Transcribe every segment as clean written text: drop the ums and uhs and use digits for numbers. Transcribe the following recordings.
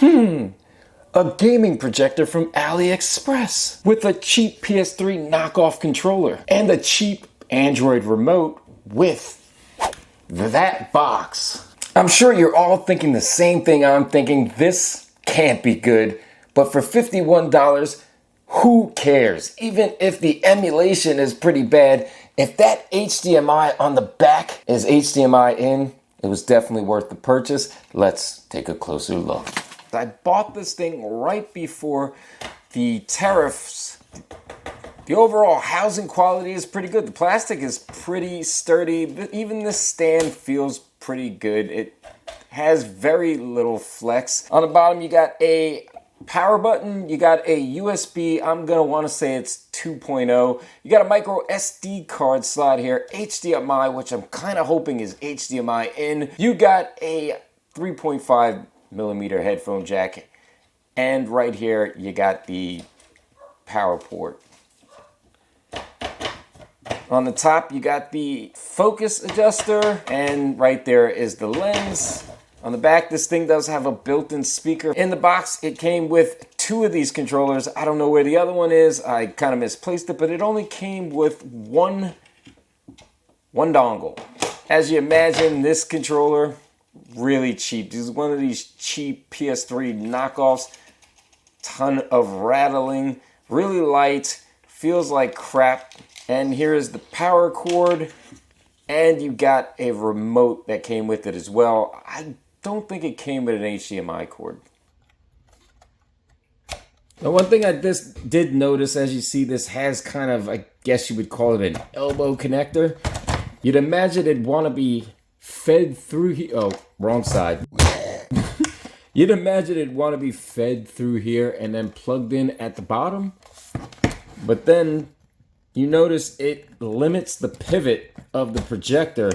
A gaming projector from AliExpress with a cheap PS3 knockoff controller and a cheap Android remote with that box. I'm sure you're all thinking the same thing I'm thinking. This can't be good, but for $51, who cares? Even if the emulation is pretty bad, if that HDMI on the back is HDMI in, it was definitely worth the purchase. Let's take a closer look. I bought this thing right before the tariffs. The overall housing quality is pretty good. The plastic is pretty sturdy. Even this stand feels pretty good. It has very little flex. On the bottom, you got a power button. You got a USB. I'm going to want to say it's 2.0. You got a micro SD card slot here. HDMI, which I'm kind of hoping is HDMI in. You got a 3.5 millimeter headphone jack. And right here, you got the power port. On the top, you got the focus adjuster, and right there is the lens. On the back, this thing does have a built-in speaker. In the box, it came with 2 of these controllers. I don't know where the other one is. I kind of misplaced it, but it only came with one dongle. As you imagine, this controller, really cheap. This is one of these cheap PS3 knockoffs. Ton of rattling, really light, feels like crap. And here is the power cord, and you got a remote that came with it as well. I don't think it came with an HDMI cord. Now, one thing I did notice, as you see, this has kind of, I guess you would call it an elbow connector. You'd imagine it'd want to be fed through here. Oh, wrong side. You'd imagine it'd want to be fed through here and then plugged in at the bottom. But then you notice it limits the pivot of the projector,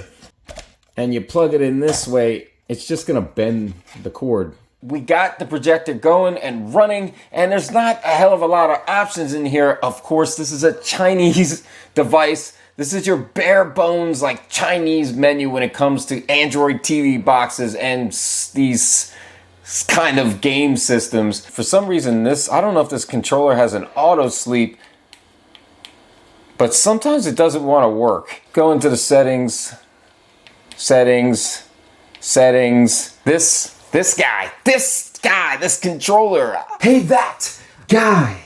and you plug it in this way, it's just gonna bend the cord. We got the projector going and running, and there's not a hell of a lot of options in here. Of course, this is a Chinese device. This is your bare bones, like, Chinese menu when it comes to Android TV boxes and these kind of game systems. For some reason, I don't know if this controller has an auto sleep, but sometimes it doesn't want to work. Go into the settings. This controller. Hey, that guy.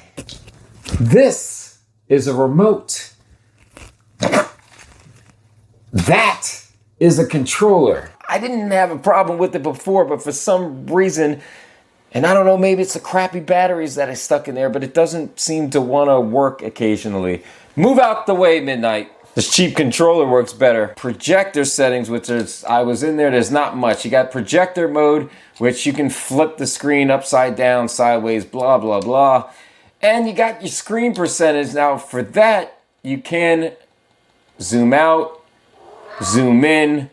This is a remote. That is a controller. I didn't have a problem with it before, but for some reason, and I don't know, maybe it's the crappy batteries that I stuck in there, but it doesn't seem to want to work occasionally. Move out the way, Midnight. This cheap controller works better. Projector settings, which I was in there, there's not much. You got projector mode, which you can flip the screen upside down, sideways, blah, blah, blah. And you got your screen percentage. Now, for that, you can zoom out, zoom in,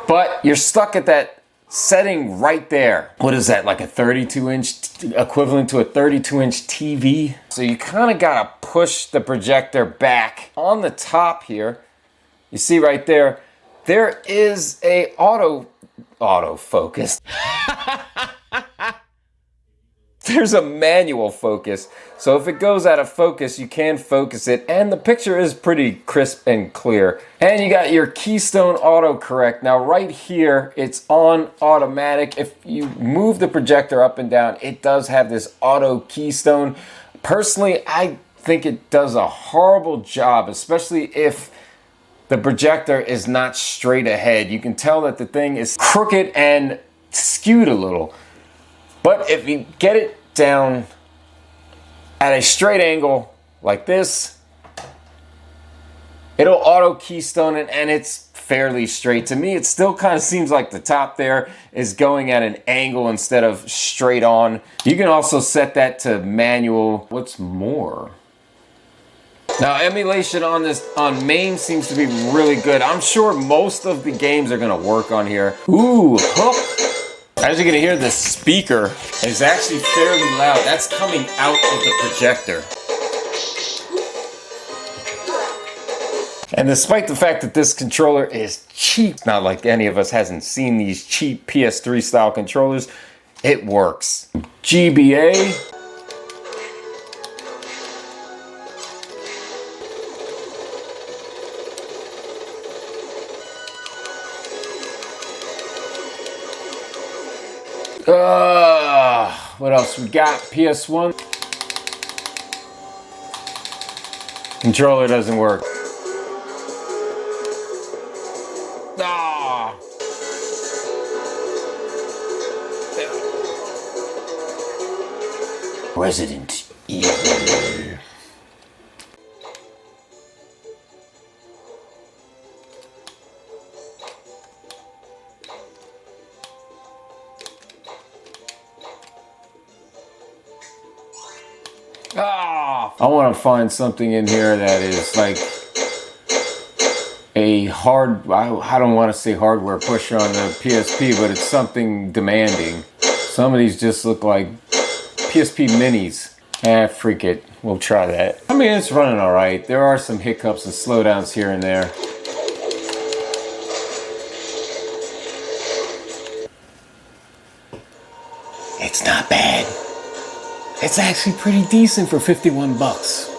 but you're stuck at that setting right there. What is that, like a 32-inch, equivalent to a 32-inch TV? So you kind of gotta push the projector back. On the top here, you see right there, there is a autofocus. There's a manual focus. So if it goes out of focus, you can focus it, and the picture is pretty crisp and clear. And you got your keystone autocorrect. Now right here, it's on automatic. If you move the projector up and down, it does have this auto keystone. Personally, I think it does a horrible job, especially if the projector is not straight ahead. You can tell that the thing is crooked and skewed a little. But if you get it down at a straight angle like this, it'll auto keystone it, and it's fairly straight. To me, it still kind of seems like the top there is going at an angle instead of straight on. You can also set that to manual. What's more? Now, emulation on main seems to be really good. I'm sure most of the games are gonna work on here. Ooh, hook. As you're gonna hear, the speaker is actually fairly loud. That's coming out of the projector. And despite the fact that this controller is cheap, not like any of us hasn't seen these cheap PS3 style controllers, it works. GBA. What else we got? PS1. Controller doesn't work. Resident Evil. I want to find something in here that is like a I don't want to say hardware pusher on the PSP, but it's something demanding. Some of these just look like PSP minis. Freak it. We'll try that. I mean, it's running all right. There are some hiccups and slowdowns here and there. It's not bad. It's actually pretty decent for 51 bucks.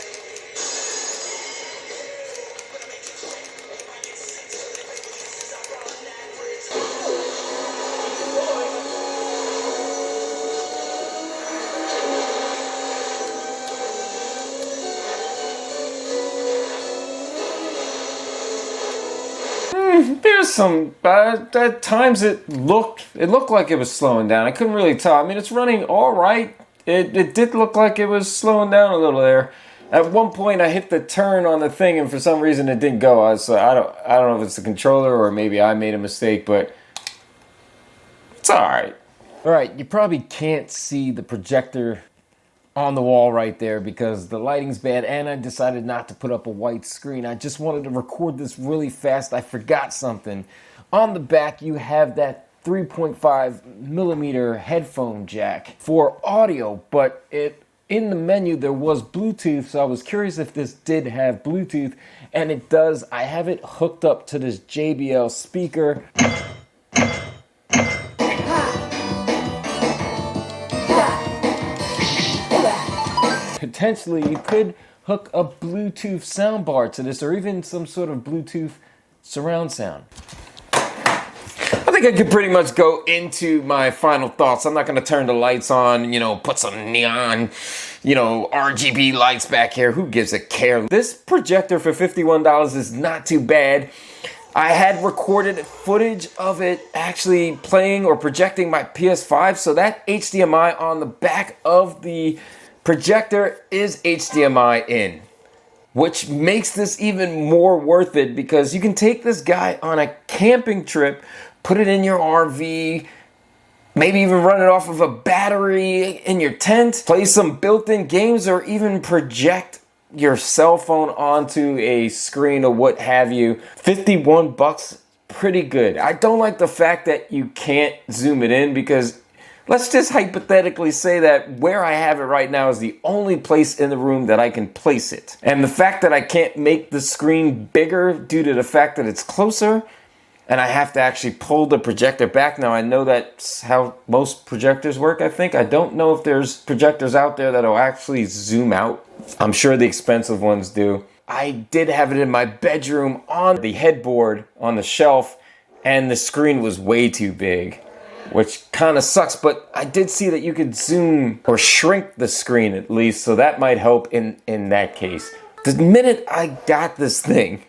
There's some, at times it looked like it was slowing down. I couldn't really tell. I mean, it's running all right. It did look like it was slowing down a little there. At one point, I hit the turn on the thing, and for some reason, it didn't go. I don't know if it's the controller or maybe I made a mistake, but it's all right. All right, you probably can't see the projector on the wall right there because the lighting's bad, and I decided not to put up a white screen. I just wanted to record this really fast. I forgot something. On the back, you have that 3.5 millimeter headphone jack for audio, but in the menu there was Bluetooth, so I was curious if this did have Bluetooth, and it does. I have it hooked up to this JBL speaker. Potentially you could hook a Bluetooth soundbar to this, or even some sort of Bluetooth surround sound. I think I could pretty much go into my final thoughts. I'm not going to turn the lights on, put some neon, RGB lights back here. Who gives a care? This projector for $51 is not too bad. I had recorded footage of it actually playing or projecting my PS5, so that HDMI on the back of the projector is HDMI in, which makes this even more worth it because you can take this guy on a camping trip, put it in your RV, maybe even run it off of a battery in your tent, play some built-in games, or even project your cell phone onto a screen or what have you. 51 bucks, pretty good. I don't like the fact that you can't zoom it in because let's just hypothetically say that where I have it right now is the only place in the room that I can place it. And the fact that I can't make the screen bigger due to the fact that it's closer, and I have to actually pull the projector back. Now, I know that's how most projectors work, I think. I don't know if there's projectors out there that'll actually zoom out. I'm sure the expensive ones do. I did have it in my bedroom on the headboard on the shelf, and the screen was way too big, which kind of sucks, but I did see that you could zoom or shrink the screen at least, so that might help in that case. The minute I got this thing,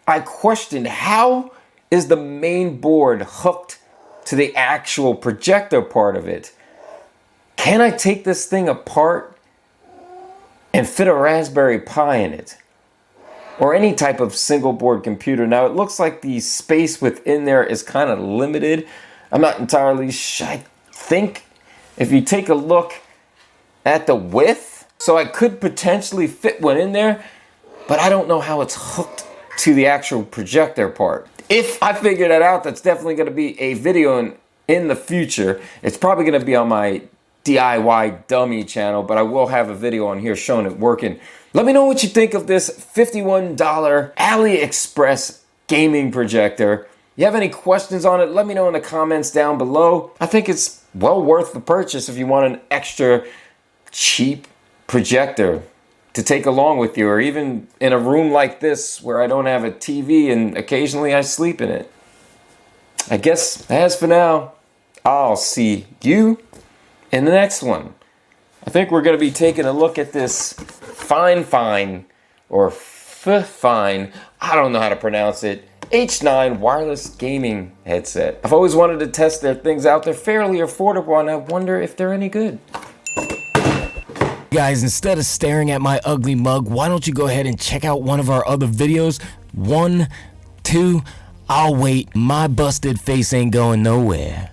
I questioned, how is the main board hooked to the actual projector part of it? Can I take this thing apart and fit a Raspberry Pi in it? Or any type of single board computer? Now, it looks like the space within there is kind of limited. I'm not entirely sure. I think if you take a look at the width, so I could potentially fit one in there, but I don't know how it's hooked to the actual projector part. If I figure that out, that's definitely going to be a video in the future. It's probably going to be on my DIY dummy channel, but I will have a video on here showing it working. Let me know what you think of this $51 AliExpress gaming projector. You have any questions on it, let me know in the comments down below. I think it's well worth the purchase if you want an extra cheap projector to take along with you, or even in a room like this where I don't have a TV and occasionally I sleep in it. I guess as for now, I'll see you in the next one. I think we're going to be taking a look at this fine, I don't know how to pronounce it, H9 wireless gaming headset. I've always wanted to test their things out. They're fairly affordable, and I wonder if they're any good. Guys, instead of staring at my ugly mug, why don't you go ahead and check out one of our other videos? 1, 2, I'll wait. My busted face ain't going nowhere.